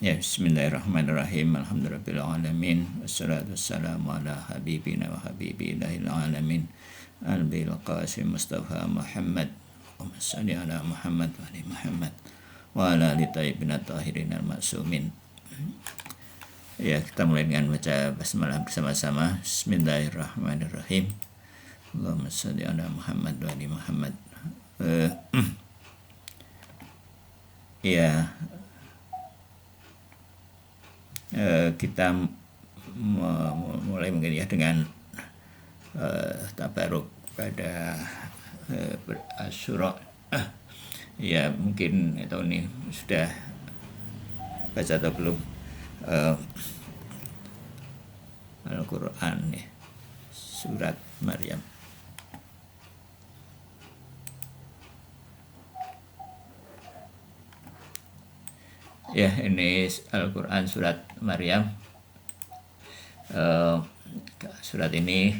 Ya, bismillahirrahmanirrahim. Alhamdulillahirabbil alamin. Wassalatu wassalamu ala habibina wa habibilahil alamin. Al-bil qasim Mustafa Muhammad. Allahumma shalli ala Muhammad wa ali Muhammad wa ala ali thayyibin tahirin al-ma'sumin. Ya, kita mulai dengan baca basmalah bersama-sama. Bismillahirrahmanirrahim. Allahumma shalli ala Muhammad wa ali Muhammad. Kita mulai mungkin ya dengan tabaruk pada Asyura. Ya, mungkin tahun ini sudah baca atau belum Al-Quran ya, surat Maryam. Ya, ini Al-Quran surat Maryam. Surat ini,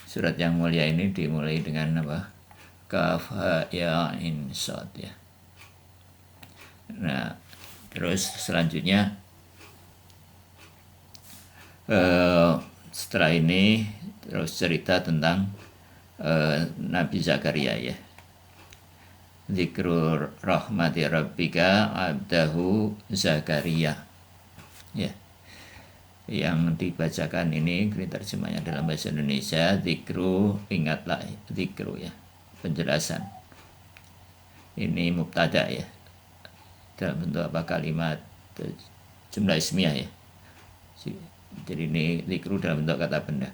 surat yang mulia ini dimulai dengan apa? Kaf ha ya ain sad ya. Nah, terus selanjutnya setelah ini terus cerita tentang Nabi Zakaria ya. Zikrul rahmati rabbika abdahu Zakaria ya. Yang dibacakan ini terjemahnya dalam bahasa Indonesia, zikru, ingatlah, zikru ya, penjelasan. Ini mubtada ya, dalam bentuk apa, kalimat jumlah ismiyah ya. Jadi ini zikru dalam bentuk kata benda,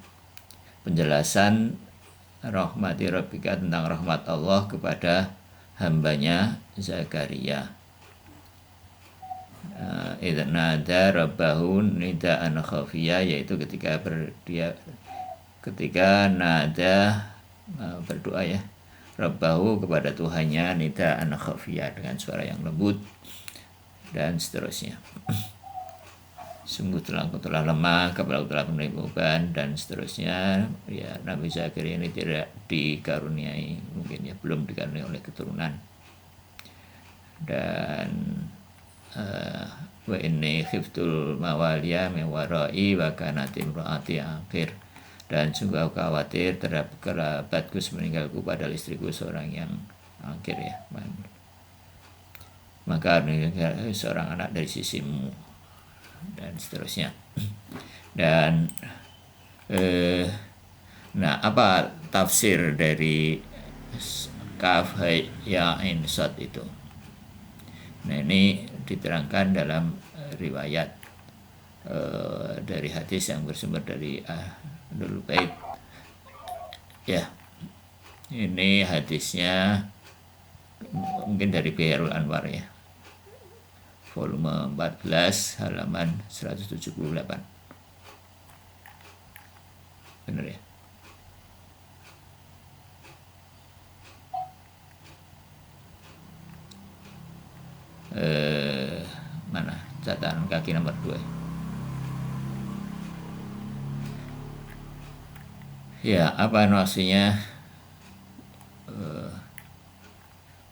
penjelasan rahmati rabbika, tentang rahmat Allah kepada hambanya Zakaria. Idnada rabbahu nidaan khafiyah, yaitu ketika nada berdoa ya, rabbahu, kepada Tuhannya, nidaan khafiyah, dengan suara yang lembut dan seterusnya. Sungguh aku telah lemah, kepala aku telah penuh beban, dan seterusnya ya. Nabi Zakaria ini tidak dikaruniai, mungkin ya belum dikaruniai oleh keturunan. Dan wa inni khiftul mawaliya min warai wa kanat imraati akhir, dan sungguh aku khawatir terhadap kerabatku meninggalku, padahal istriku seorang yang akhir ya. Maka seorang anak dari sisimu, dan seterusnya. Dan nah, apa tafsir dari kaf ya ain sad itu? Nah, ini diterangkan dalam riwayat dari hadis yang bersumber dari Ahlul Bait ya. Ini hadisnya mungkin dari Biharul Anwar ya, volume 14 halaman 178. Benar ya? Mana catatan kaki nomor 2 ya, apa maksudnya?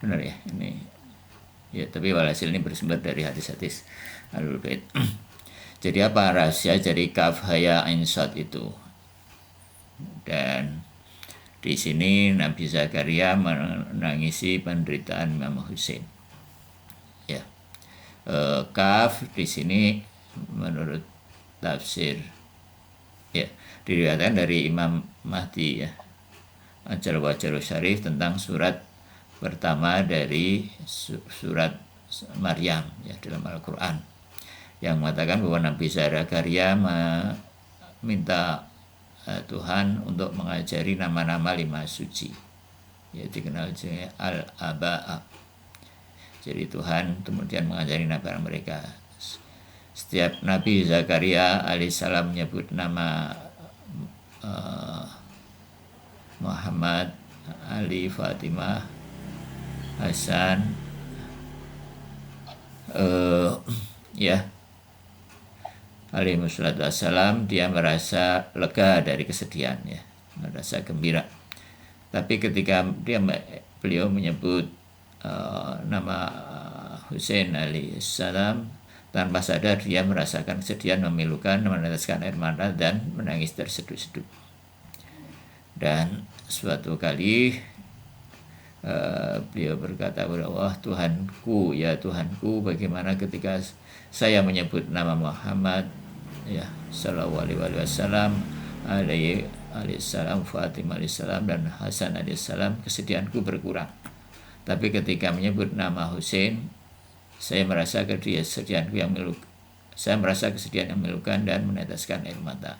Benar ya ini ya, tapi walhasil ini bersumber dari hadis-hadis Ahlul Bait. Jadi apa rahasia dari kaf haya ain sad itu? Dan di sini Nabi Zakaria menangisi penderitaan Imam Husain ya. Kaf di sini menurut tafsir ya, diriwayatkan dari Imam Mahdi ya, Al-Wajarul Syarif, tentang surat pertama dari surat Maryam ya dalam Al-Quran, yang mengatakan bahwa Nabi Zakaria meminta Tuhan untuk mengajari nama-nama 5 suci, ya dikenal sebagai Al-Aba'a. Jadi Tuhan kemudian mengajari nama mereka. Setiap Nabi Zakaria alaihissalam menyebut nama Muhammad, Ali, Fatimah, Hasan ya alaihi wassalatu wassalam, dia merasa lega dari kesedihan ya, merasa gembira. Tapi ketika beliau menyebut nama Husain alaihissalam, Tanpa sadar dia merasakan kesedihan memilukan, meneteskan air mata dan menangis terseduh-seduh. Dan suatu kali beliau berkata kepada Allah, Tuhanku, ya Tuhanku, bagaimana ketika saya menyebut nama Muhammad, ya Sallallahu Alaihi Wasallam, alaihissalam, Fatimah alaihissalam, dan Hasan alaihissalam, kesedihanku berkurang. Tapi ketika menyebut nama Husain, saya merasa kesedihan yang memilukan dan meneteskan air mata.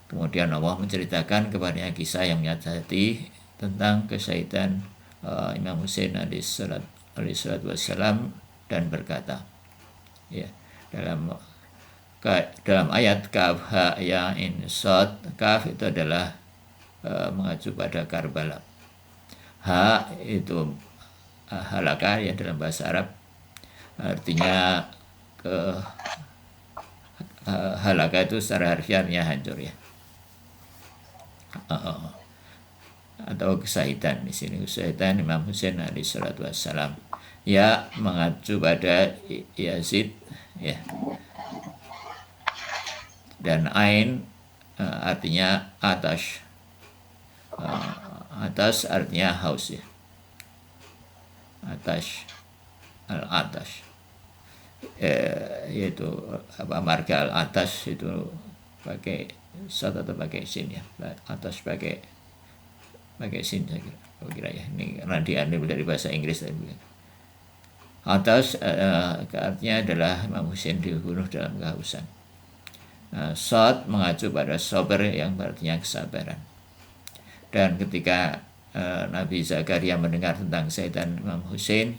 Kemudian Allah menceritakan kepadanya kisah yang menyakiti tentang kesyahidan Imam Husain alaihissalatu wassalam, dan berkata, ya, dalam ayat Kaf Ha Ya In Shad, Kaf itu adalah mengacu pada Karbala. Ha itu halaka ya dalam bahasa Arab, artinya halaka itu secara harfiahnya hancur ya, atau kesahitan. Di sini kesahitan Imam Husain alaihissalatu wassalam. Ya mengacu pada Yazid ya, dan Ain artinya atas. Atas artinya haus ya, atas al-atas, yaitu marga al-atas itu pakai sat atau pakai sin ya, atas pakai sin saya kira ya, ini karena diambil dari bahasa Inggris tadi. Atas artinya adalah Imam Husain dibunuh dalam kehausan. Sat mengacu pada sabar yang artinya kesabaran. Dan ketika Nabi Zakaria mendengar tentang kesyahidan Imam Husain,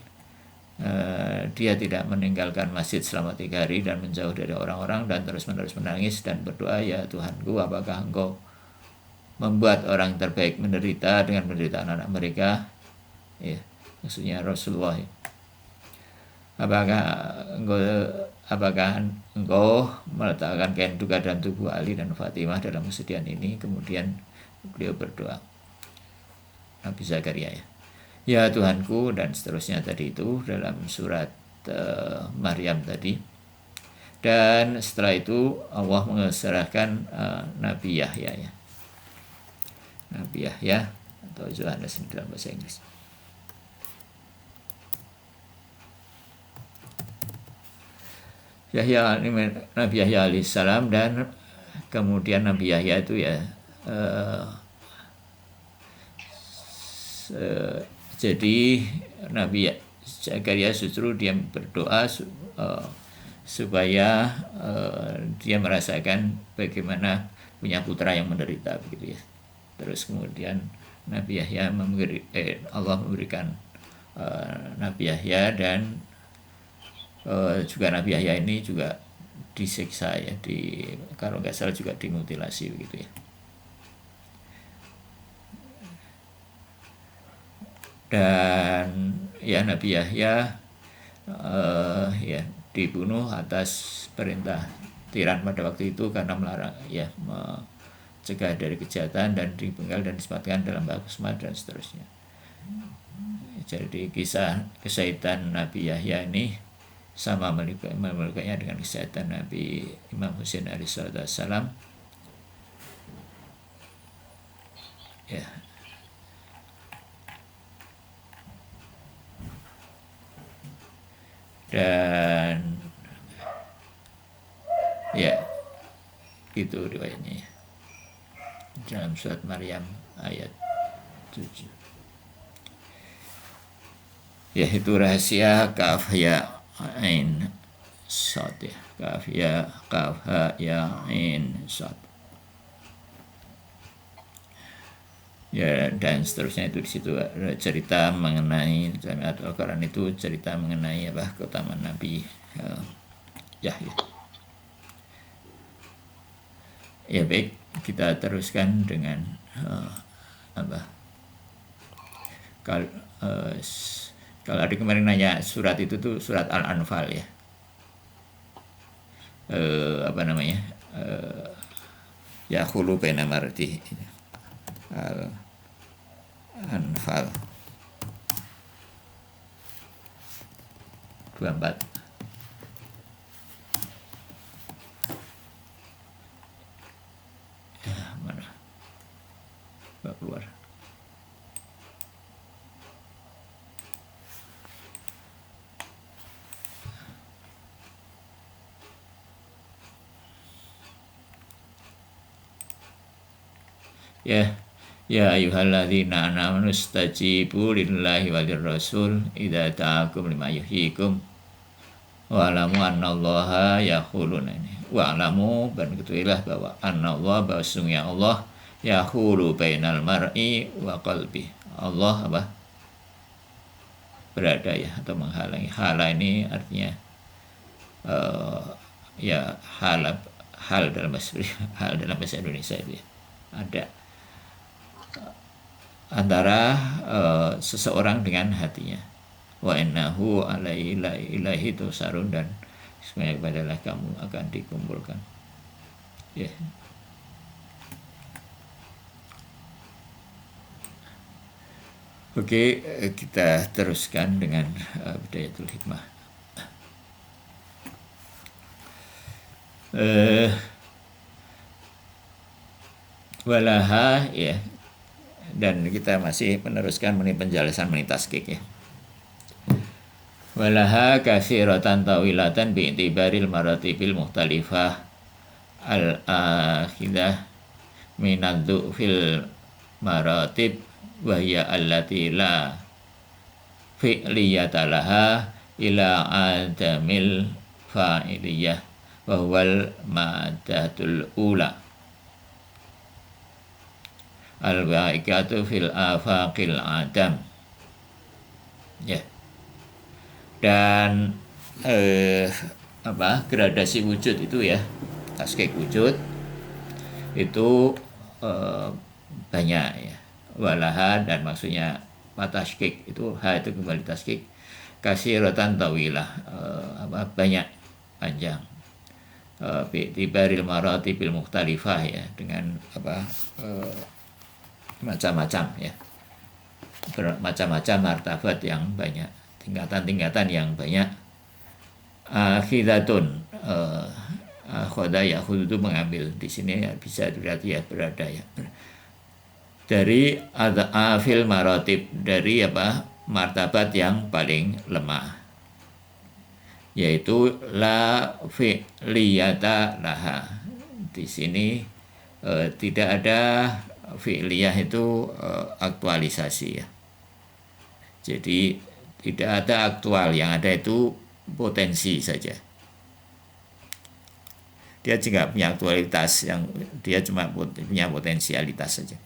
dia tidak meninggalkan masjid selama 3 hari dan menjauh dari orang-orang dan terus-menerus menangis dan berdoa, ya Tuhanku, apakah Engkau membuat orang terbaik menderita dengan penderitaan anak mereka? Ya, maksudnya Rasulullah. Apakah engkau meletakkan kain duka dalam tubuh Ali dan Fatimah dalam kesedihan ini? Kemudian beliau berdoa, Nabi Zakaria ya Tuhanku, dan seterusnya tadi itu dalam surat Maryam tadi. Dan setelah itu Allah mengesahkan Nabi Yahya ya, Nabi Yahya atau Yohanes dalam bahasa Inggris. Nabi Yahya alaihissalam, dan kemudian Nabi Yahya itu ya jadi Nabi Zakaria justru dia berdoa supaya dia merasakan bagaimana punya putra yang menderita begitu ya. Terus kemudian Nabi Yahya Allah memberikan Nabi Yahya, dan juga Nabi Yahya ini juga disiksa ya, kalau nggak salah juga dimutilasi begitu ya. Dan ya Nabi Yahya ya dibunuh atas perintah tiran pada waktu itu karena melarang ya, mencegah dari kejahatan, dan dipenggal dan disematkan dalam baptisma dan seterusnya. Jadi kisah kesyahidan Nabi Yahya ini sama melukainya dengan kesyahidan Nabi Imam Husain alaihissalam ya. Dan ya gitu riwayatnya ya, dalam surat Maryam ayat 7. Ya itu rahasia Kaf Ya Ain Shad ya, Kaf Ya Kaf Ha Ya Ain Shad ya, dan seterusnya itu di situ cerita mengenai dalam Al-Quran itu cerita mengenai keutamaan Nabi Yahya. Ya baik, kita teruskan dengan kalau ada kemarin nanya surat itu tuh surat Al-Anfal ya, ya khulu baina marti Al-Anfal 24. Ya, ya ayyuhalladzina amanu istajibu lillahi walir rasul idza ta'akum lima yuhyikum wa alamu annallaha yahulun ini. Wa alamu, dan ketahuilah bahwa annallah, bahwa sesungguhnya Allah yahulu bainal mar'i wa qalbi. Allah apa? Berada ya, atau menghalangi. Hala ini artinya ya hal dalam bahasa Indonesia itu ya. Ada antara seseorang dengan hatinya. Wa innahu ilaihi tusarun, dan semuanya kepadalah kamu akan dikumpulkan. Ya. Oke, kita teruskan dengan Bidayatul Hikmah. Walaha ya, dan kita masih meneruskan penjelasan menit taskik ya. Walaha katsiratan tawilatan bi'tibaril maratibil mukhtalifah al-akhidah minaddu fil maratib wa hiya allati la fi'liyata laha ila adamil fa'iliyah wa huwal madatul ula al-wa'ikatu fil afaqil adam. Ya. Dan gradasi wujud itu ya, taskik wujud itu banyak ya. Walaha, dan maksudnya taskik itu, ha itu kembali taskik, kasiratan tawilah, banyak, panjang, bi'tibaril maratibil mukhtalifah ya, dengan macam-macam ya, bermacam-macam martabat yang banyak, tingkatan-tingkatan yang banyak. Akhidatun, khoda ya, khud itu mengambil, di sini ya, bisa berarti ya berada ya, dari fil maratib, dari martabat yang paling lemah, yaitu la fi'liyata laha. Di sini tidak ada fi'liyah, itu aktualisasi ya. Jadi tidak ada aktual, yang ada itu potensi saja. Dia juga punya aktualitas, yang dia cuma punya potensialitas saja.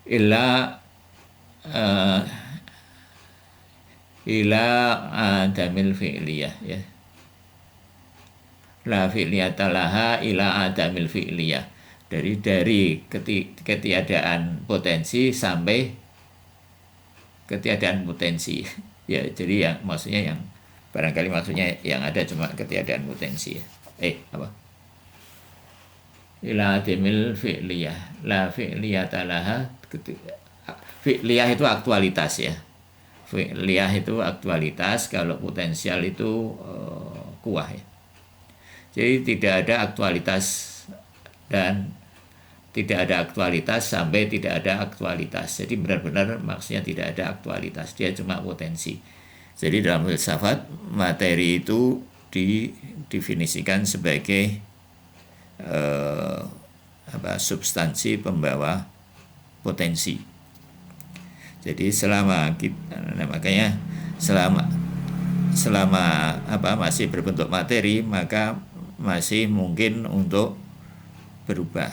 Ila adamil fi'liyah ya. La fi'liyata laha ila adamil fi'liyah. Dari ketiadaan potensi sampai ketiadaan potensi. Ya, jadi yang maksudnya, yang barangkali maksudnya yang ada cuma ketiadaan potensi ya. Ila adamil fi'liyah. La fi'liyata laha. Fi'liyah itu aktualitas ya. Fi'liyah itu aktualitas, kalau potensial itu kuah ya. Jadi tidak ada aktualitas, dan tidak ada aktualitas sampai tidak ada aktualitas. Jadi benar-benar maksudnya tidak ada aktualitas, dia cuma potensi. Jadi dalam filsafat, materi itu didefinisikan sebagai substansi pembawa potensi. Jadi makanya selama masih berbentuk materi, maka masih mungkin untuk berubah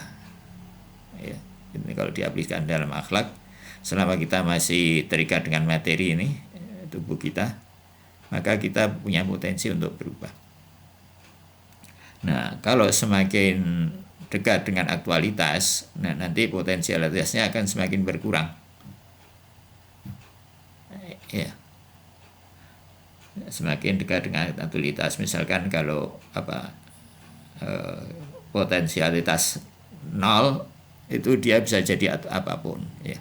ya. Ini kalau diaplikasikan dalam akhlak, selama kita masih terikat dengan materi ini, tubuh kita, maka kita punya potensi untuk berubah. Nah, kalau semakin dekat dengan aktualitas, nanti potensialitasnya akan semakin berkurang ya. Semakin dekat dengan aktualitas, misalkan kalau potensialitas 0, itu dia bisa jadi apapun ya.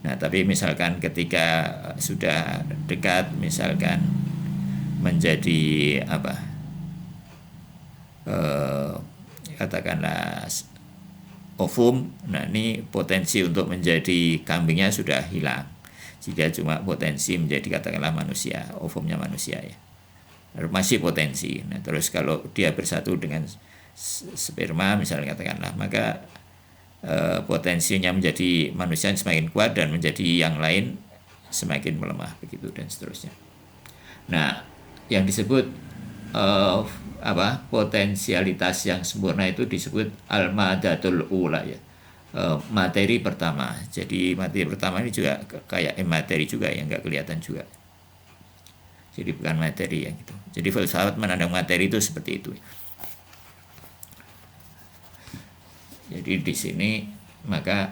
Nah, tapi misalkan ketika sudah dekat, misalkan menjadi katakanlah ovum, nah ini potensi untuk menjadi kambingnya sudah hilang. Jika cuma potensi menjadi katakanlah manusia, ovumnya manusia ya, masih potensi. Nah, terus kalau dia bersatu dengan sperma misalnya katakanlah, maka potensinya menjadi manusia semakin kuat dan menjadi yang lain semakin melemah, begitu dan seterusnya. Nah, yang disebut potensialitas yang sempurna itu disebut al-madatul ula ya, materi pertama. Jadi materi pertama ini juga kayak materi juga yang nggak kelihatan juga. Jadi bukan materi ya gitu. Jadi filsafat menandang materi itu seperti itu. Jadi di sini maka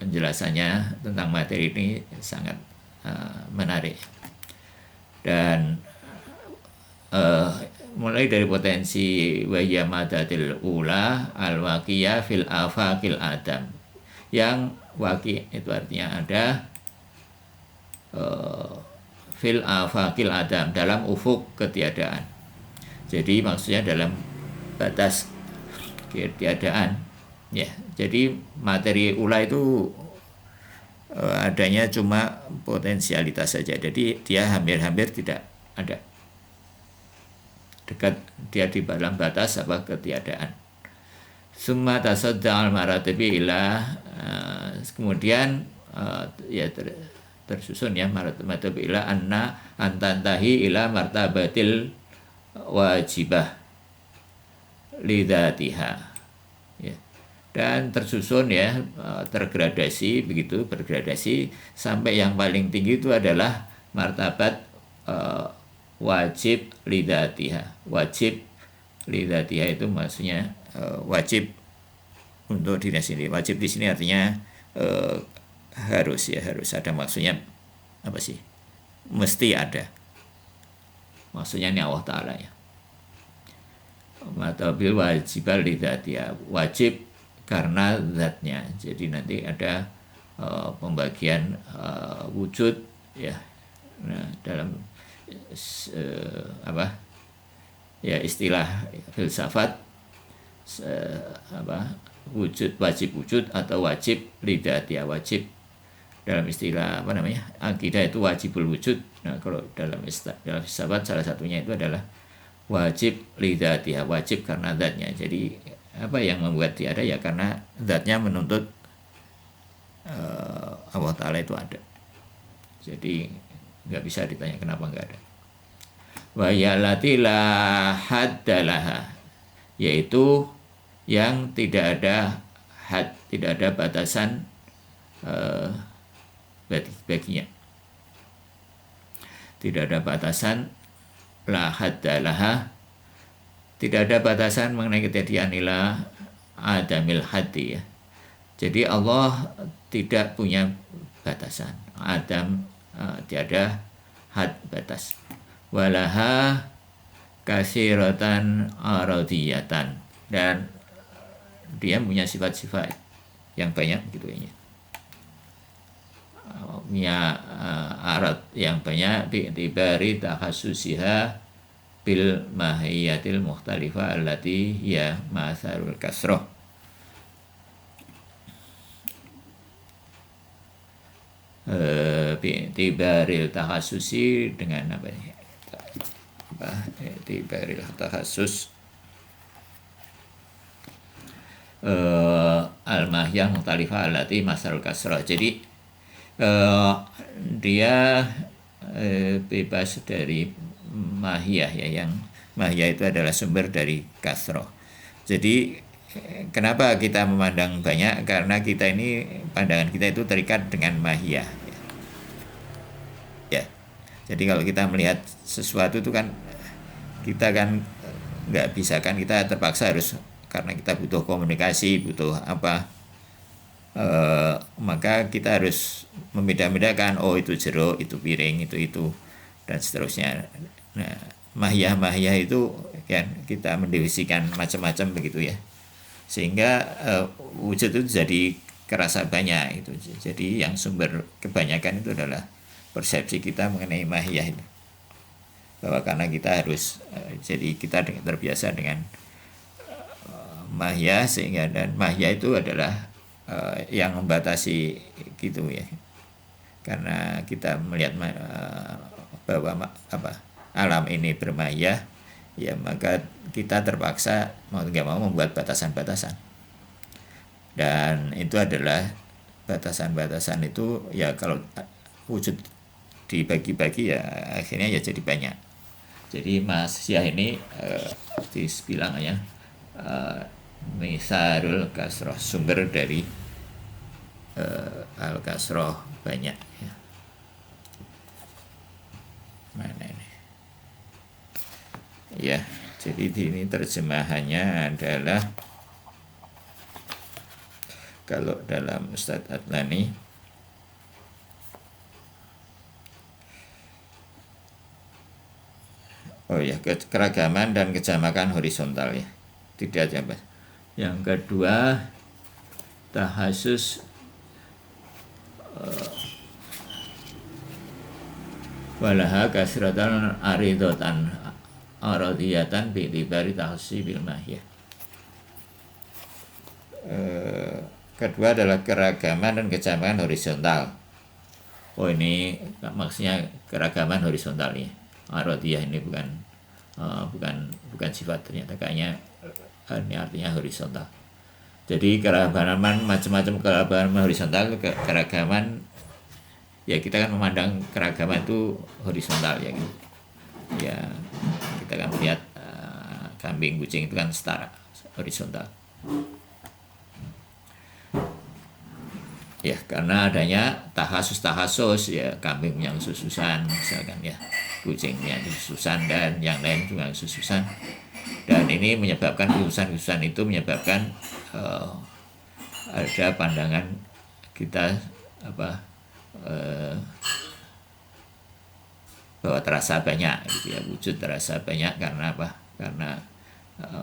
penjelasannya tentang materi ini sangat menarik. Dan mulai dari potensi wahya madatil ula al-waqiyah fil afaqil adam. Yang waqi itu artinya ada fil afaqil adam, dalam ufuk ketiadaan. Jadi maksudnya dalam batas ketiadaan ya. Jadi materi ula itu adanya cuma potensialitas saja. Jadi dia hampir-hampir tidak ada, dekat dia di dalam batas ketiadaan. Summa tasadda'al maratibi ila, kemudian ya tersusun ya maratibi ila antantahi ila martabatil wajibah lidatiha ya. Dan tersusun ya, tergradasi begitu, bergradasi sampai yang paling tinggi itu adalah martabat wajib lidatiha. Wajib lidatiha itu maksudnya wajib untuk diri sendiri. Wajib di sini artinya harus ya, harus ada, maksudnya apa sih, mesti ada, maksudnya ini Allah Ta'ala ya. Matabil wajibal lidatiha, wajib karena zatnya. Jadi nanti ada pembagian wujud ya. Nah, dalam ya istilah filsafat wujud, wajib wujud atau wajib lidatiha, wajib dalam istilah akidah itu wajibul wujud. Nah, kalau dalam filsafat salah satunya itu adalah wajib lidatiha, wajib karena zatnya. Jadi apa yang membuat dia ada ya karena zatnya menuntut Allah Ta'ala itu ada. Jadi nggak bisa ditanya kenapa nggak ada. Wa yalati la haddalaha, yaitu yang tidak ada had, tidak ada batasan baginya. Tidak ada batasan, la haddalaha, tidak ada batasan mengenai kejadian ila adamil haddi ya. Jadi Allah tidak punya batasan. Adam tiada had, batas. Walaha kasiratan aradiyatan, dan dia punya sifat-sifat yang banyak gitu ya. Punya arad yang banyak bi'tibari takhassusiha bil mahiyatil mukhtalifah allati hiya masarul kasroh. Bi'tibaril takhassusi dengan apa ini? Bi'tibaril takhassus al-mahiyah mukhtalifah allati masarul kasroh. Jadi dia bebas dari mahiyah ya, yang mahiyah itu adalah sumber dari kasroh. Jadi kenapa kita memandang banyak? Karena kita ini, pandangan kita itu terikat dengan mahiyah ya. Jadi kalau kita melihat sesuatu itu kan kita kan nggak bisa, kan kita terpaksa harus, karena kita butuh komunikasi, butuh apa, maka kita harus membeda-bedakan, oh itu jeruk, itu piring, itu dan seterusnya. Nah, mahiyah itu kan kita mendefinisikan macam-macam begitu ya, sehingga wujud itu jadi kerasa banyak itu. Jadi yang sumber kebanyakan itu adalah persepsi kita mengenai mahiyah itu, bahwa karena kita harus jadi kita terbiasa dengan mahiyah, sehingga, dan mahiyah itu adalah yang membatasi gitu ya, karena kita melihat bahwa alam ini bermahiyah ya maka kita terpaksa mau nggak mau membuat batasan-batasan. Dan itu adalah batasan-batasan itu ya kalau wujud dibagi-bagi ya akhirnya ya jadi banyak. Jadi masyiyah ini dibilang ya misarul kasroh, sumber dari al kasroh banyak ya. Mana ini ya, jadi ini terjemahannya adalah kalau dalam Ustadz Adlani keragaman dan kejamakan horizontal ya, tidak aja Mas. Yang kedua tahasus walaha kasratan aridotan aradiyatan bi'tibari tahassi bil mahiyah. Kedua adalah keragaman dan kejamakan horizontal. Oh ini maksudnya keragaman horizontal ya. Aradiyah ini bukan sifat, ternyata kayaknya ini artinya horizontal. Jadi keragaman macam-macam keragaman horizontal, keragaman ya kita kan memandang keragaman itu horizontal ya gitu. Ya kita kan melihat kambing kucing itu kan setara horizontal. Ya karena adanya tahasus ya, kambing yang sususan misalkan ya, kucing yang sususan dan yang lain juga sususan, dan ini menyebabkan sususan itu menyebabkan ada pandangan kita bahwa terasa banyak gitu ya, wujud terasa banyak karena apa? Karena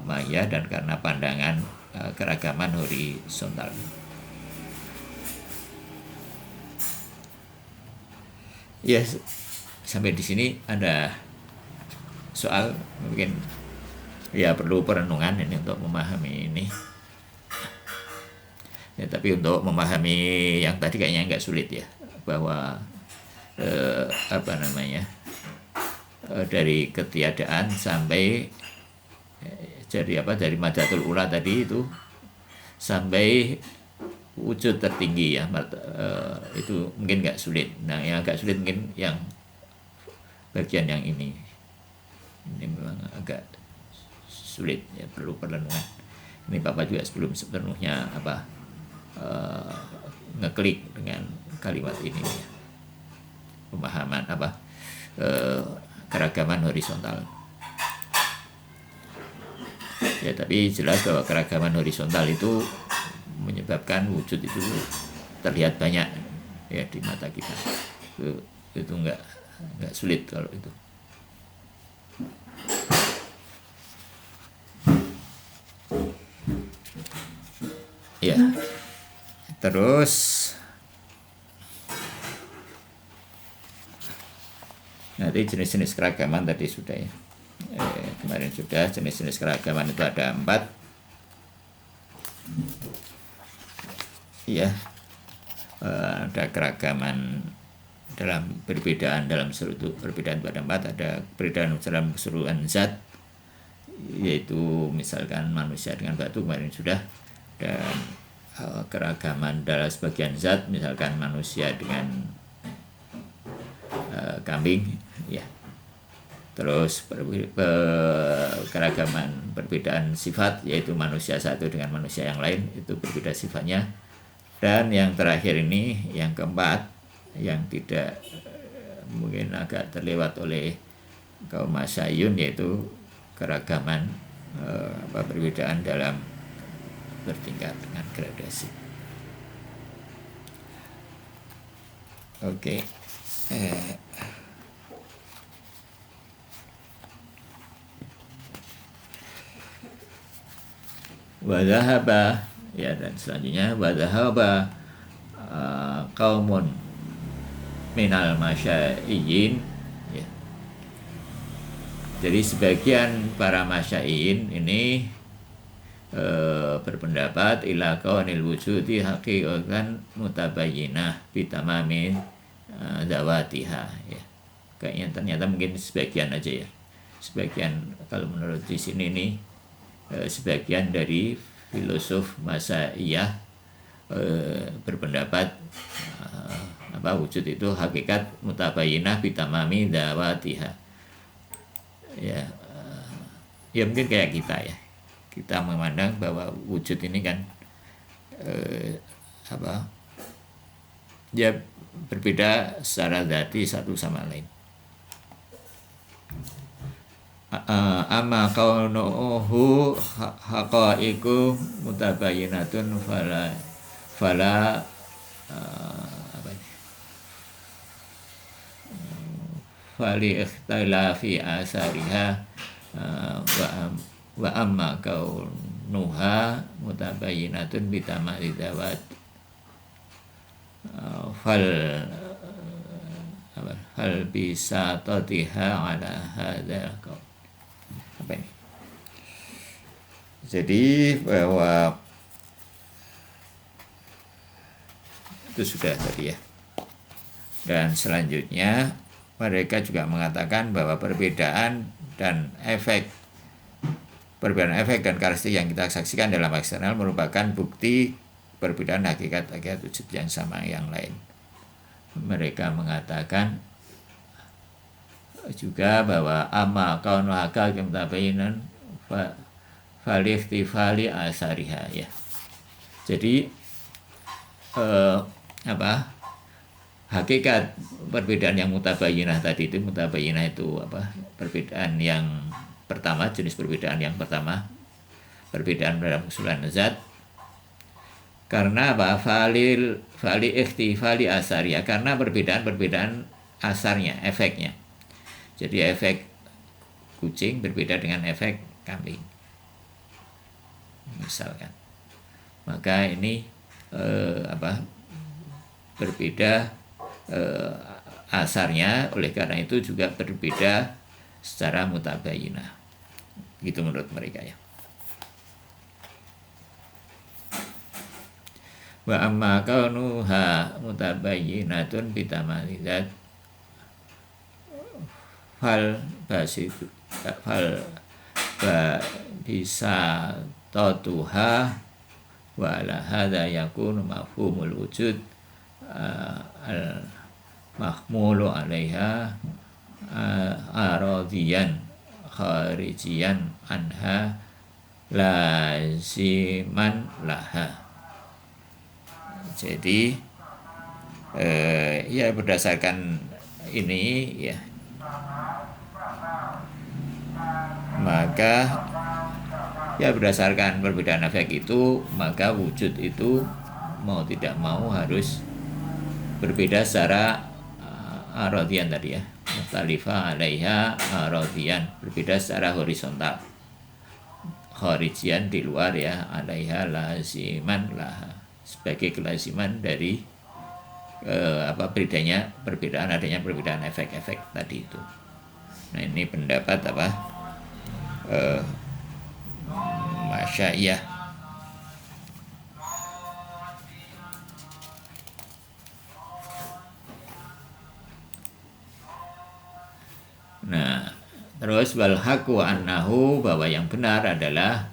maya dan karena pandangan keragaman horizontal. Ya, sampai di sini ada soal mungkin ya perlu perenungan ini untuk memahami ini. Ya, tapi untuk memahami yang tadi kayaknya nggak sulit ya, bahwa dari ketiadaan sampai dari madatul ula tadi itu sampai wujud tertinggi ya, itu mungkin nggak sulit. Nah yang agak sulit mungkin yang bagian yang ini memang agak sulit ya, perlu perenungan. Ini Bapak juga sebelum sepenuhnya ngeklik dengan kalimat ini ya. Pemahaman keragaman horizontal ya, tapi jelas bahwa keragaman horizontal itu menyebabkan wujud itu terlihat banyak ya di mata kita. Itu nggak sulit kalau itu. Ya, terus nanti jenis-jenis keragaman tadi sudah ya. Kemarin sudah jenis-jenis keragaman itu ada 4. Ya, ada keragaman dalam perbedaan dalam perbedaan pada 4, ada perbedaan dalam keseluruhan zat, yaitu misalkan manusia dengan batu kemarin sudah, dan keragaman dalam sebagian zat misalkan manusia dengan kambing ya. Terus keragaman perbedaan sifat, yaitu manusia satu dengan manusia yang lain itu berbeda sifatnya. Dan yang terakhir ini yang keempat yang tidak mungkin agak terlewat oleh kaum masyayun, yaitu keragaman perbedaan dalam bertingkat dengan gradasi. Oke. Wadhahaba ya, dan selanjutnya wadhahaba qaumun minal masyaiyin ya. Jadi sebagian para masyaiyin ini berpendapat ila kaunil wujudi haqiqatan mutabayyinah bitamami zawatiha ya. Kayaknya ternyata mungkin sebagian aja ya. sebagian, kalau menurut di sini nih, sebagian dari filosof Masaiyah berpendapat wujud itu hakikat mutabayyinah bitamami dawatiha. Ya mungkin kayak kita ya, kita memandang bahwa wujud ini kan dia berbeda secara dzati satu sama lain. Amma kaunuhu haqaiqu mutabayyinatun fala fali ikhtilafi asariha wa amma kaunuha mutabayyinatun bitamali dawat fal bisa tatiha ala hadzal qaul. Apa ini? Jadi bahwa itu sudah tadi ya. Dan selanjutnya mereka juga mengatakan bahwa perbedaan dan efek dan karakteristik yang kita saksikan dalam eksternal merupakan bukti perbedaan hakikat wujud yang sama yang lain. Mereka mengatakan juga bahwa amma kaunu hakal mutabayyinan fali ikhtifali asariha ya. Jadi hakikat perbedaan yang mutabayyinah tadi itu, mutabayyinah itu perbedaan yang pertama, jenis perbedaan yang pertama, perbedaan dalam usulan zat. Karena fali ikhtifali asariya, karena perbedaan asarnya, efeknya. Jadi efek kucing berbeda dengan efek kambing, misalkan. Maka ini berbeda asarnya, oleh karena itu juga berbeda secara mutabayyinah. Gitu menurut mereka ya. Wa amma kaunuha mutabayyinatun bitamali dzat fal bisa tatuha wa ala hadza yakunu mafhumul wujud al mahmulu alaiha aradiyan kharijiyan anha laziman laha. Jadi ya berdasarkan ini ya, maka ya berdasarkan perbedaan efek itu, maka wujud itu mau tidak mau harus berbeda secara aradian tadi ya, mukhtalifah alaiha aradian, berbeda secara horizontal, kharijian di luar ya, alaiha laziman laha, sebagai kelaziman dari perbedaan adanya perbedaan efek-efek tadi itu. Nah ini pendapat Masya'iyah. Nah terus wal haqqu annahu, bahwa yang benar adalah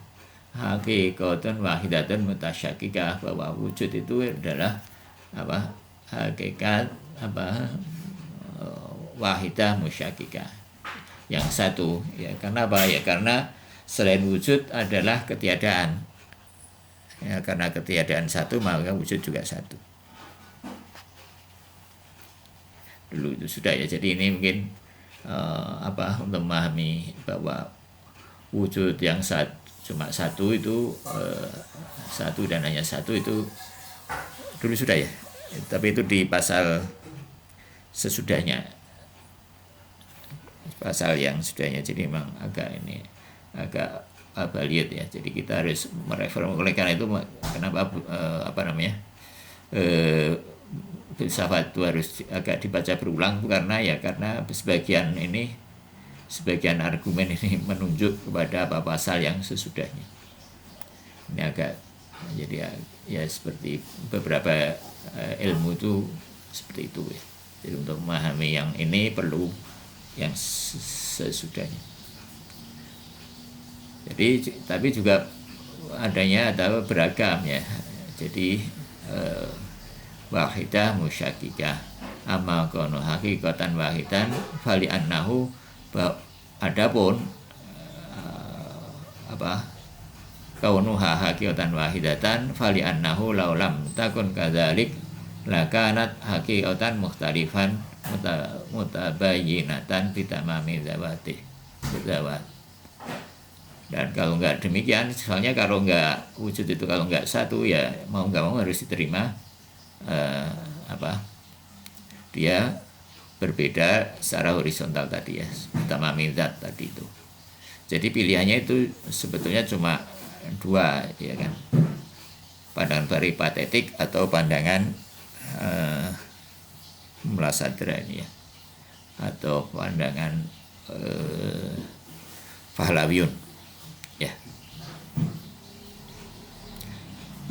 hakikatun wahidatun mutasyakikah, bahwa wujud itu adalah hakikat wahidah musyakikah, yang satu ya. Karena ya, karena selain wujud adalah ketiadaan ya, karena ketiadaan satu maka wujud juga satu. Dulu itu sudah ya. Jadi ini mungkin untuk memahami bahwa wujud yang cuma satu itu satu dan hanya satu itu dulu sudah ya, tapi itu di pasal sesudahnya, pasal yang sudahnya. Jadi memang agak lihat ya. Jadi kita harus merefer. Oleh karena itu kenapa filsafat itu harus agak dibaca berulang, karena sebagian argumen ini menunjuk kepada pasal yang sesudahnya. Ini agak jadi ya seperti beberapa ilmu itu seperti itu ya. Jadi untuk memahami yang ini perlu yang sesudahnya. Jadi tapi juga adanya atau beragam ya. Jadi wahidah musyakikah, amma kono hakikatan wahidan fali annahu, adapun kaunuha hakikatan wahidatan fali annahu laulam takun kadzalik lakanat hakikatan mukhtalifan mutabayyinatan bitamami zawati zawat. Dan kalau nggak demikian, soalnya kalau nggak wujud itu kalau nggak satu ya mau nggak mau harus diterima dia berbeda secara horizontal tadi ya, tamami zat tadi itu. Jadi pilihannya itu sebetulnya cuma dua ya kan, pandangan peripatetik atau pandangan mulasadra ini ya, atau pandangan Pahlawiyun ya.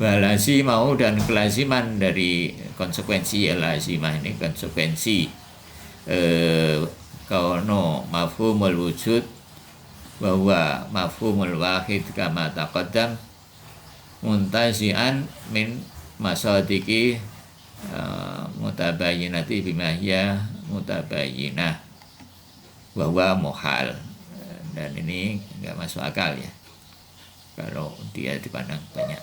Walasi mau dan kelaziman dari konsekuensi ya, lazimah ini konsekuensi kauno mafhumul wujud bahwa mafhumul wahid kama taqaddam muntazi'an min masadiki mutabayyinati bima hiya mutabayyinah bahwa muhal. Dan ini nggak masuk akal ya kalau dia dipandang banyak.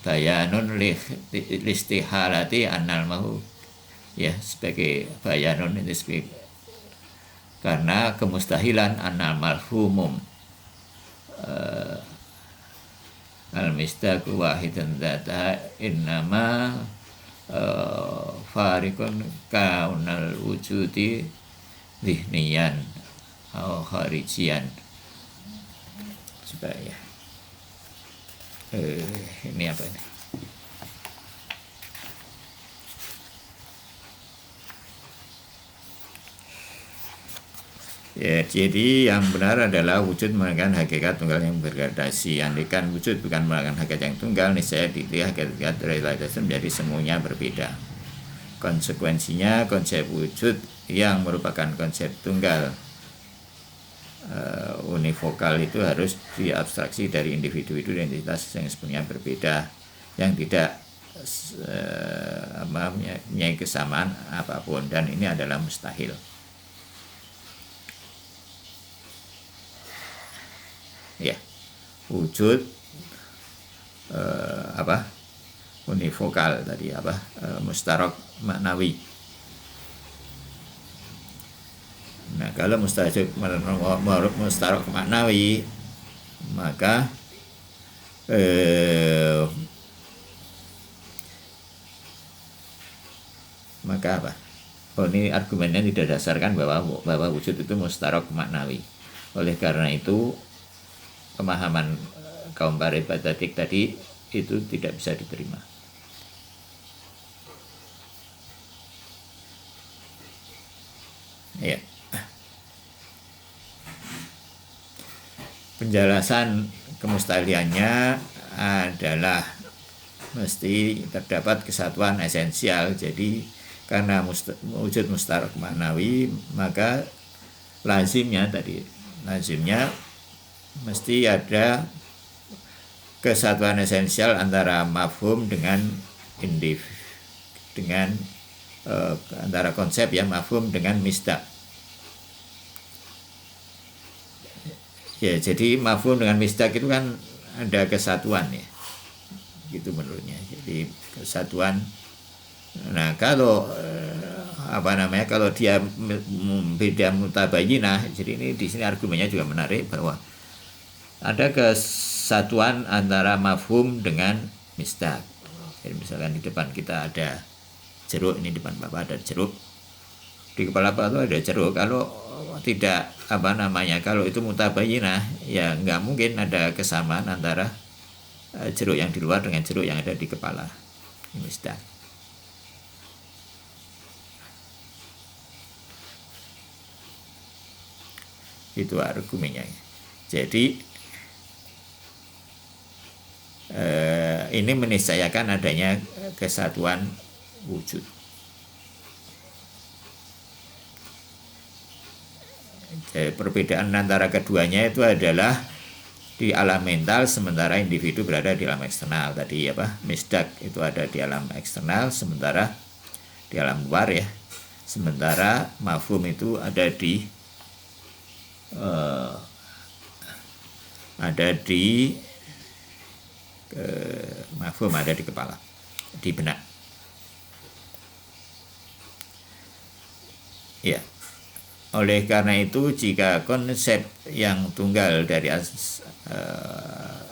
Bayanun listihalati annal mahu ya, sebagai bayanun itu sebagai karena kemustahilan annal marhumum al-mistaq wahidan dzata innama farikun kaunal wujudi zihniyan atau kharijian. Supaya ini apa ini? Ya, jadi yang benar adalah wujud merupakan hakikat tunggal yang bergradasi. Andaikan wujud bukan merupakan hakikat yang tunggal, niscaya dilihat hakikat realitas menjadi semuanya berbeda. Konsekuensinya konsep wujud yang merupakan konsep tunggal univokal itu harus diabstraksi dari individu identitas yang sebenarnya berbeda, yang tidak mempunyai kesamaan apapun, dan ini adalah mustahil. Ya, wujud univokal tadi mustarok maknawi. Nah, kalau mustarok maknawi, maka apa? Oh, ini argumennya tidak dasarkan bahwa wujud itu mustarok maknawi. Oleh karena itu, pemahaman kaum paripatatik tadi itu tidak bisa diterima. Ya. Penjelasan kemustahiliannya adalah mesti terdapat kesatuan esensial. Jadi karena wujud mustarok maknawi, maka lazimnya mesti ada kesatuan esensial antara mafhum dengan antara konsep yang mafhum dengan misdaq. Ya, jadi mafhum dengan misdaq itu kan ada kesatuan ya, gitu menurutnya. Jadi kesatuan. Nah, kalau kalau dia beda mutabayyinah, jadi ini di sini argumennya juga menarik bahwa ada kesatuan antara mafhum dengan misdaq. Jadi misalkan di depan kita ada jeruk, ini depan Bapak ada jeruk, di kepala Bapak itu ada jeruk. Kalau tidak kalau itu mutabayyinah, ya nggak mungkin ada kesamaan antara jeruk yang di luar dengan jeruk yang ada di kepala. Ini misdaq. Itu argumennya. Jadi ini meniscayakan adanya kesatuan wujud. Jadi perbedaan antara keduanya itu adalah di alam mental, sementara individu berada di alam eksternal. Tadi misdak itu ada di alam eksternal, sementara di alam luar ya. Sementara mafhum itu ada di mafhum ada di kepala, di benak. Ya. Oleh karena itu, jika konsep yang tunggal dari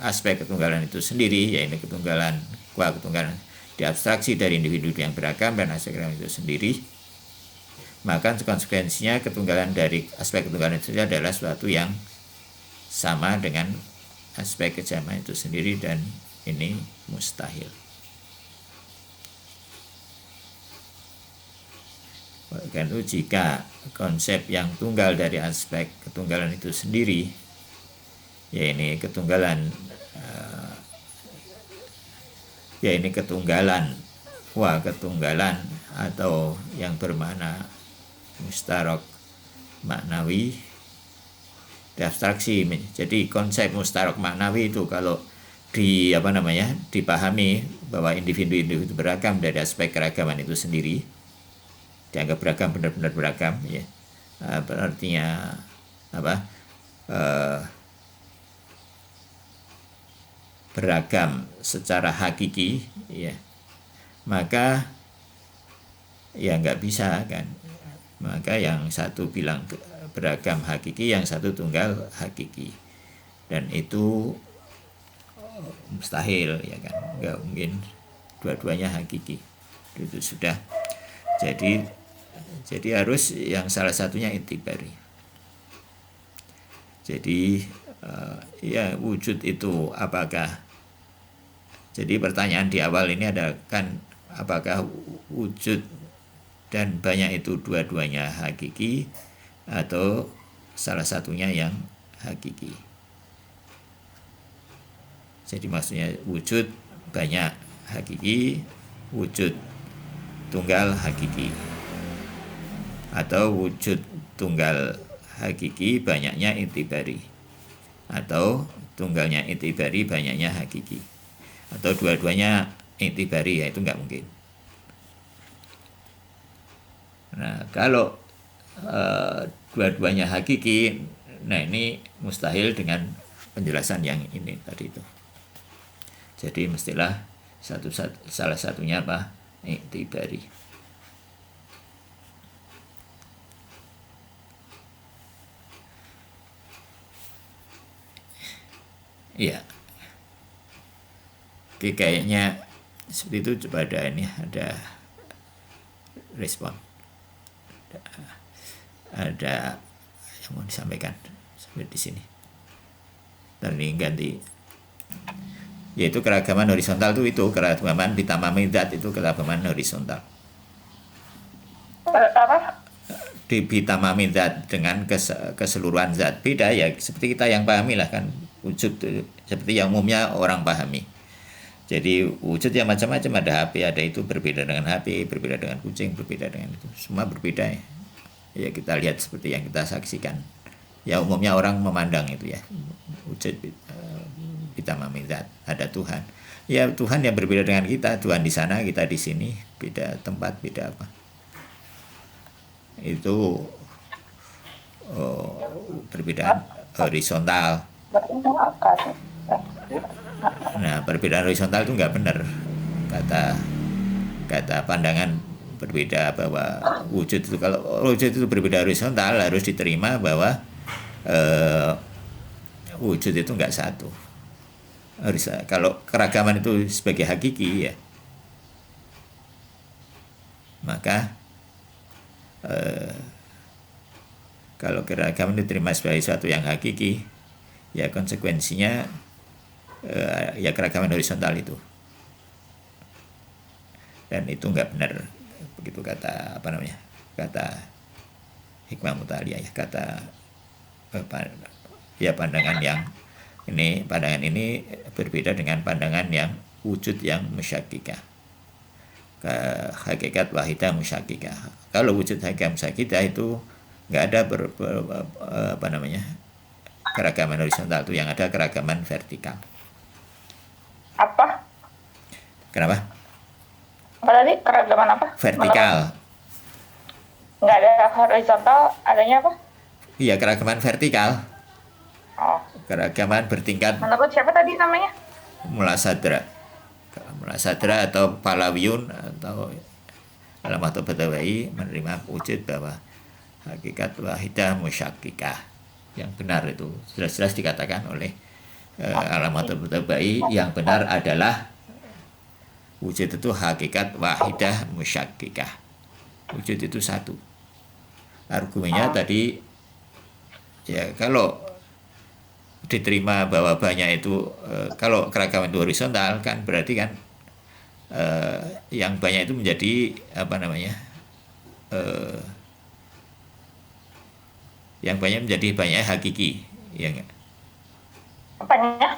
aspek ketunggalan itu sendiri, yaitu ketunggalan diabstraksi dari individu yang beragam dan aspek itu sendiri, maka konsekuensinya ketunggalan dari aspek ketunggalan itu adalah sesuatu yang sama dengan aspek kejamaan itu sendiri, dan ini mustahil. Karena itu, jika konsep yang tunggal dari aspek ketunggalan itu sendiri, ya ini ketunggalan atau yang bermakna mustarok maknawi diabstraksi. Jadi konsep mustarok maknawi itu kalau dipahami bahwa individu beragam dari aspek keragaman itu sendiri, dianggap beragam, benar-benar beragam ya. Artinya beragam secara hakiki ya, maka ya nggak bisa kan. Maka yang satu bilang beragam hakiki, yang satu tunggal hakiki, dan itu mustahil ya kan, nggak mungkin dua-duanya hakiki. Itu sudah. Jadi harus yang salah satunya itibari. Jadi ya wujud itu apakah? Jadi pertanyaan di awal ini ada kan, apakah wujud dan banyak itu dua-duanya hakiki atau salah satunya yang hakiki? Jadi maksudnya wujud banyak hakiki, wujud tunggal hakiki, atau wujud tunggal hakiki banyaknya itibari, atau tunggalnya itibari banyaknya hakiki, atau dua-duanya itibari, ya itu nggak mungkin. Nah kalau dua-duanya hakiki, nah ini mustahil dengan penjelasan yang ini tadi itu. Jadi mestilah salah satunya itibari. Iya. Oke, kayaknya seperti itu. Coba ada respon. Ada yang mau disampaikan sampai di sini. Dan ini ganti. Yaitu keragaman horizontal itu keragaman bitamami zat, itu keragaman horizontal. Apa? Di bitamami zat dengan keseluruhan zat beda ya, seperti kita yang pahami lah kan, wujud seperti yang umumnya orang pahami. Jadi wujud yang macam-macam, ada HP, ada itu, berbeda dengan HP, berbeda dengan kucing, berbeda dengan itu, semua berbeda ya. Ya kita lihat seperti yang kita saksikan. Ya umumnya orang memandang itu ya, wujud bitamami zat, ada Tuhan. Ya Tuhan yang berbeda dengan kita, Tuhan di sana, kita di sini, beda tempat, beda apa. Itu perbedaan horizontal. Nah, perbedaan horizontal itu nggak benar. Kata pandangan berbeda bahwa wujud itu, kalau wujud itu berbeda horizontal, harus diterima bahwa wujud itu nggak satu. Kalau keragaman itu sebagai hakiki ya, maka kalau keragaman diterima sebagai sesuatu yang hakiki, ya konsekuensinya ya keragaman horizontal itu, dan itu nggak benar. Begitu kata hikmah mutaliyah ya, kata ya pandangan ini berbeda dengan pandangan yang wujud yang musyakikah, hakikat wahidah musyakikah. Kalau wujud hakikat musyakikah itu nggak ada apa namanya, keragaman horizontal itu, yang ada keragaman vertikal. Apa? Kenapa? Apa tadi? Keragaman apa? Vertikal. Nggak ada horizontal, adanya apa? Iya, keragaman vertikal. Oh. Keragaman bertingkat. Menurut siapa tadi namanya? Mulasadra. Mulasadra atau Palawiyun atau Alamatul Badawi menerima wujud bahwa hakikat wahidah musyakkikah. Yang benar itu jelas-jelas dikatakan oleh Alamatul Badawi, yang benar adalah wujud itu hakikat wahidah musyakkikah. Wujud itu satu. Argumennya tadi, ya kalau diterima bahwa banyak itu, kalau keragaman itu horizontal kan berarti kan yang banyak itu menjadi apa namanya, yang banyak menjadi banyak hakiki, ya enggak? Apanya?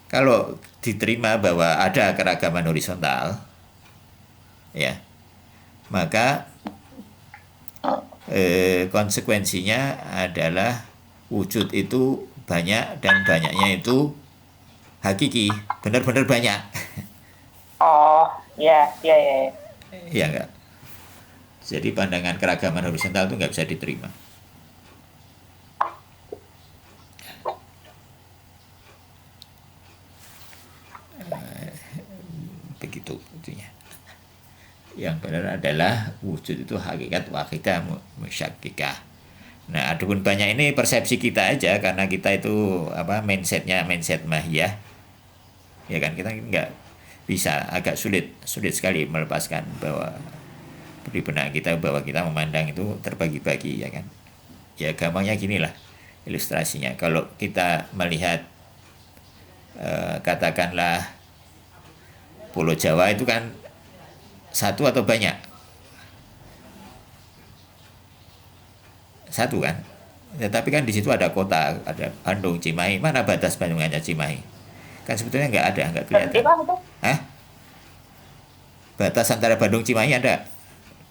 Kalau diterima bahwa ada keragaman horizontal, ya, maka konsekuensinya adalah wujud itu banyak, dan banyaknya itu hakiki, benar-benar banyak. Oh, ya. Ya enggak? Jadi pandangan keragaman horizontal itu nggak bisa diterima. Begitu intinya. Yang benar adalah wujud itu hakikat wahidah musyakkikah. Nah, adapun banyak ini persepsi kita aja, karena kita itu apa, mindset mahiyah, ya kan, kita nggak bisa, agak sulit sekali melepaskan bahwa di benak kita bahwa kita memandang itu terbagi-bagi, ya kan. Ya gampangnya gini lah ilustrasinya, kalau kita melihat katakanlah Pulau Jawa itu kan satu atau banyak? Satu kan, tetapi kan di situ ada kota, ada Bandung, Cimahi. Mana batas Bandung hanya Cimahi? Kan sebetulnya nggak kelihatan. Hah? Batas antara Bandung Cimahi ada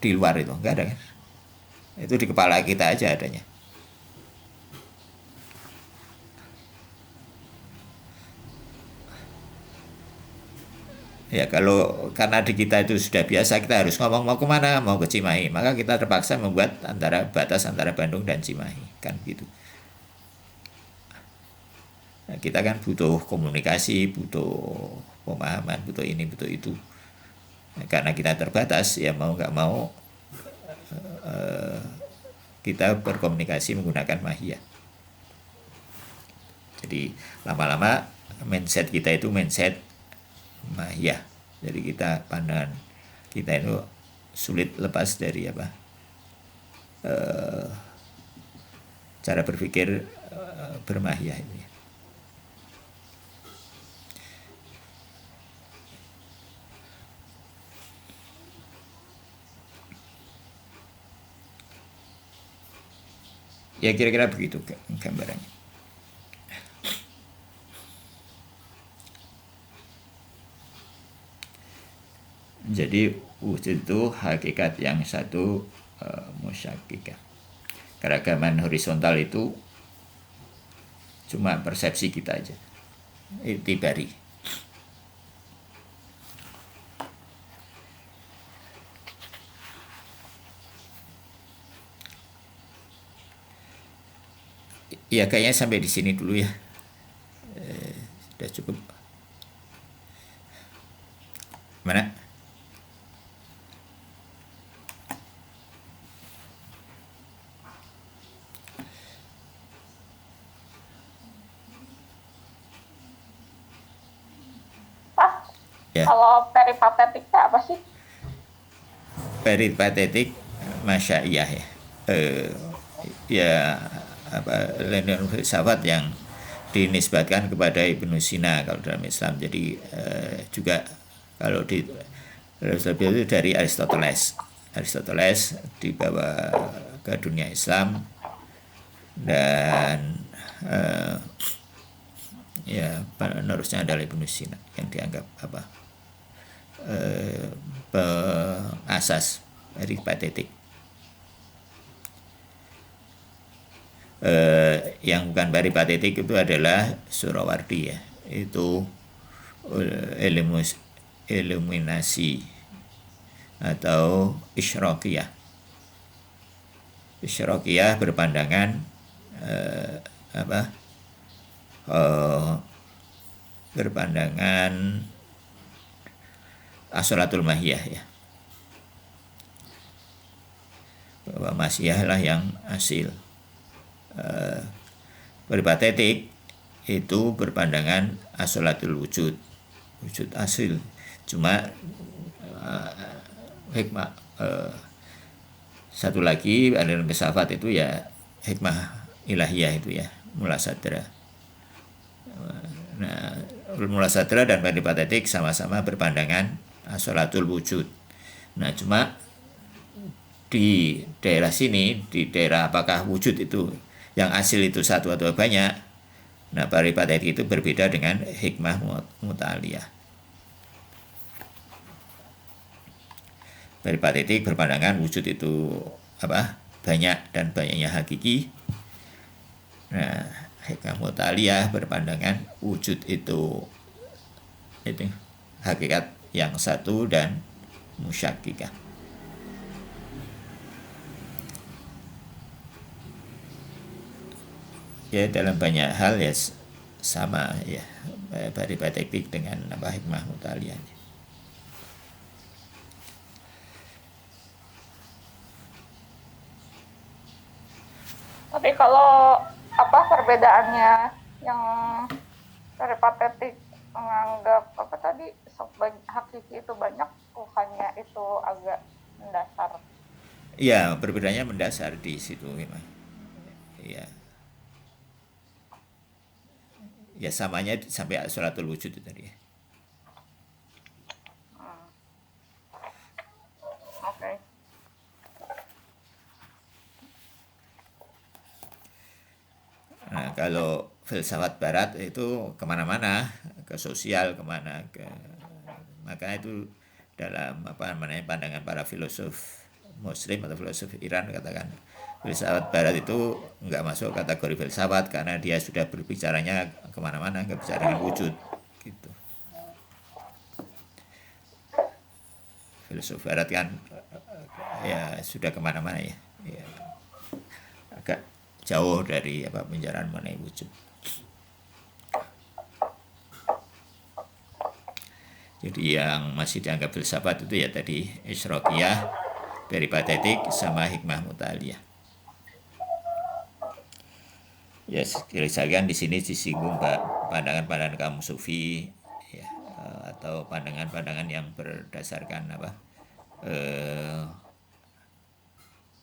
di luar itu? Nggak ada kan? Itu di kepala kita aja adanya. Ya kalau karena di kita itu sudah biasa, kita harus ngomong mau kemana, mau ke Cimahi, maka kita terpaksa membuat batas antara Bandung dan Cimahi, kan gitu. Nah, kita kan butuh komunikasi, butuh pemahaman, butuh ini, butuh itu. Nah, karena kita terbatas, ya mau nggak mau kita berkomunikasi menggunakan mahiyah. Jadi lama-lama mindset kita itu mindset mahiyah. Jadi kita, pandangan kita itu sulit lepas dari apa, cara berpikir bermahiyah ini. Ya kira-kira begitu gambarannya. Jadi wujud itu hakikat yang satu, musyakkikah. Keragaman horizontal itu cuma persepsi kita aja, itibari. Ya kayaknya sampai di sini dulu ya. Sudah cukup. Mana? Ya. Kalau peripatetiknya apa sih? Peripatetik masyaiyah ya. Ya apa, ilmu filsafat yang dinisbatkan kepada Ibnu Sina kalau dalam Islam. Jadi juga kalau di itu dari Aristoteles. Aristoteles dibawa ke dunia Islam, dan ya penerusnya adalah Ibnu Sina yang dianggap apa, asas peripatetik. Yang bukan peripatetik itu adalah Surawardi ya, itu iluminasi atau Isyraqiyah. Isyraqiyah berpandangan berpandangan as-sholatul mahiyah ya, bahwa masiyah lah yang asil. Peripatetik itu berpandangan as-sholatul wujud asil. Cuma hikmah satu lagi aliran filsafat itu ya hikmah ilahiyah itu ya, mula sadra. Nah, mula sadra dan peripatetik sama-sama berpandangan as-sholatul wujud. Nah, cuma di daerah sini, di daerah apakah wujud itu yang asil itu satu atau banyak. Nah, peripatetik itu berbeda dengan hikmah mutaliyah. Peripatetik berpandangan wujud itu banyak dan banyaknya hakiki. Nah, hikmah mutaliyah berpandangan wujud itu hakikat yang satu dan musyakkikah. Ya, dalam banyak hal ya sama ya, peripatetik dengan hikmah mutaliyah. Tapi kalau perbedaannya yang peripatetik menganggap tadi hakiki itu banyak, bukannya itu agak mendasar? Iya, perbedaannya mendasar di situ memang. Iya. Ya samanya sampai sholatul wujud itu tadi ya. Oke. Nah, kalau filsafat barat itu kemana-mana, ke sosial kemana, maka itu dalam pandangan para filosof Muslim atau filosof Iran katakan filsafat barat itu nggak masuk kategori filsafat karena dia sudah berbicaranya kemana-mana, nggak bicara dengan wujud gitu. Filsuf barat kan ya sudah kemana-mana ya, agak jauh dari pembicaraan mengenai wujud. Jadi yang masih dianggap filsafat itu ya tadi Isyraqiyah, peripatetik, sama hikmah mutaliyah. Ya sekalian di sini disinggung pandangan-pandangan kaum sufi ya, atau pandangan-pandangan yang berdasarkan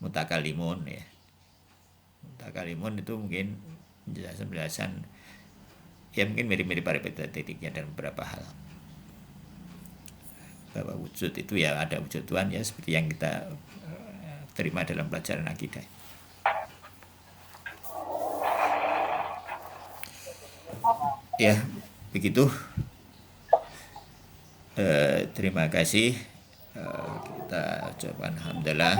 mutakalimun ya. Mutakalimun itu mungkin penjelasan ya mungkin mirip-mirip peripatetiknya dan beberapa hal. Bahwa wujud itu ya ada wujud Tuhan ya seperti yang kita terima dalam pelajaran akidah. Ya begitu. Terima kasih. Kita ucapkan alhamdulillah.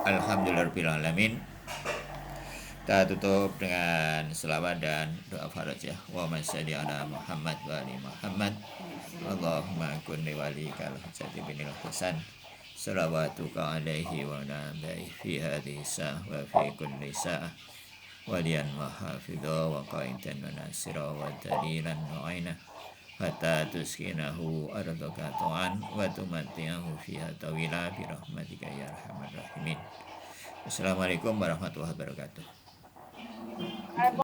Alhamdulillahirrahmanirrahim. Kita tutup dengan selawat dan doa faraj ya. Wa sholli ala Muhammad wa ali Muhammad. Allahumma kunni walikal hajati binil hasan. Salawatuka alaihi wa nabihi fi hadhihi sa'ah wa fi kulli sa'ah. Waliyan wa hafidha wa qaidan wa nasira wa dalilan wa aina. Hatta tuskinahu ardaka ta'an wa tumatti'ahu fiha tawila birahmatika ya arhamar rahimin. Assalamualaikum warahmatullahi wabarakatuh.